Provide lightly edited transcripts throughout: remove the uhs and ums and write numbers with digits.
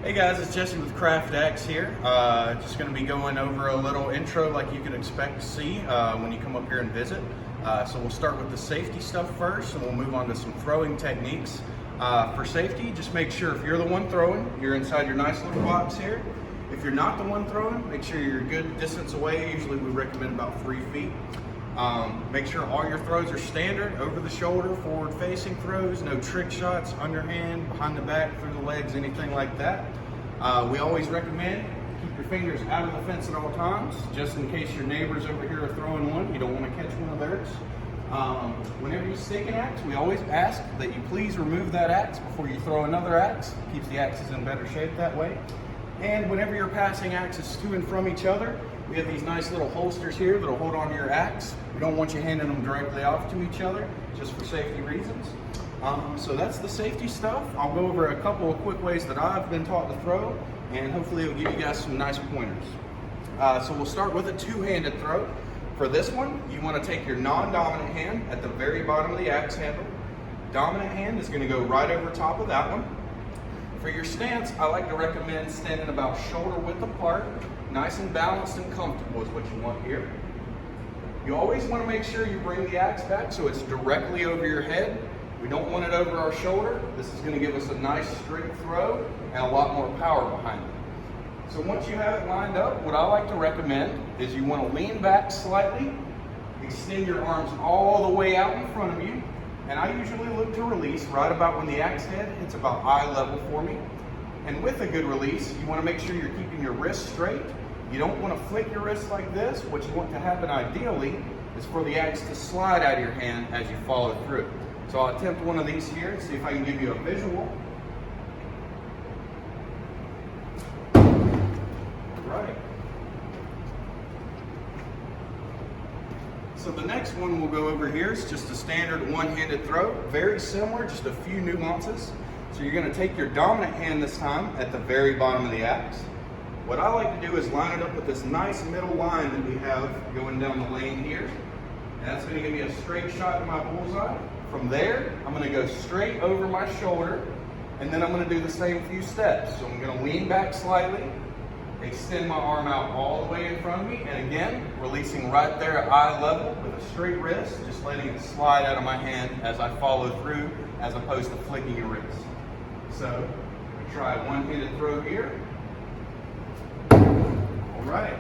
Hey guys, it's Jesse with Craft Axe here. Just going to be going over a little intro like you can expect to see when you come up here and visit. So we'll start with the safety stuff first, and we'll move on to some throwing techniques. For safety, just make sure if you're the one throwing, you're inside your nice little box here. If you're not the one throwing, make sure you're a good distance away. Usually we recommend about 3 feet. Make sure all your throws are standard, over the shoulder, forward facing throws, no trick shots, underhand, behind the back, through the legs, anything like that. We always recommend keep your fingers out of the fence at all times, just in case your neighbors over here are throwing one, you don't want to catch one of theirs. Whenever you stake an axe, we always ask that you please remove that axe before you throw another axe. Keeps the axes in better shape that way. And whenever you're passing axes to and from each other, we have these nice little holsters here that'll hold on to your axe. We don't want you handing them directly off to each other, just for safety reasons. So that's the safety stuff. I'll go over a couple of quick ways that I've been taught to throw, and hopefully it'll give you guys some nice pointers. So we'll start with a two-handed throw. For this one, you want to take your non-dominant hand at the very bottom of the axe handle. Dominant hand is going to go right over top of that one. For your stance, I like to recommend standing about shoulder width apart. Nice and balanced and comfortable is what you want here. You always want to make sure you bring the axe back so it's directly over your head. We don't want it over our shoulder. This is going to give us a nice straight throw and a lot more power behind it. So once you have it lined up, what I like to recommend is you want to lean back slightly, extend your arms all the way out in front of you, and I usually look to release right about when the axe head hits about eye level for me. And with a good release, you want to make sure you're keeping your wrists straight. You don't want to flick your wrists like this. What you want to happen ideally is for the axe to slide out of your hand as you follow through. So I'll attempt one of these here and see if I can give you a visual. Right. So the next one we'll go over here is just a standard one-handed throw. Very similar, just a few nuances. So you're going to take your dominant hand this time at the very bottom of the axe. What I like to do is line it up with this nice middle line that we have going down the lane here. And that's going to give me a straight shot to my bullseye. From there, I'm going to go straight over my shoulder, and then I'm going to do the same few steps. So I'm going to lean back slightly, extend my arm out all the way in front of me, and again, releasing right there at eye level with a straight wrist, just letting it slide out of my hand as I follow through, as opposed to flicking your wrist. So, we try a one-handed throw here. All right.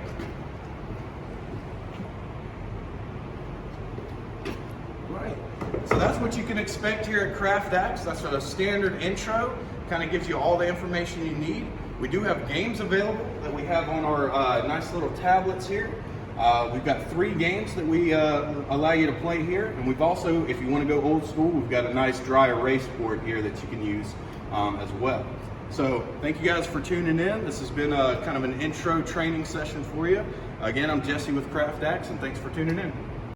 Right. So that's what you can expect here at Craft Axe. That's a standard intro. Kind of gives you all the information you need. We do have games available that we have on our nice little tablets here. We've got 3 games that we allow you to play here. And we've also, if you want to go old school, we've got a nice dry erase board here that you can use as well. So thank you guys for tuning in. This has been kind of an intro training session for you. Again, I'm Jesse with Craft Axe, and thanks for tuning in.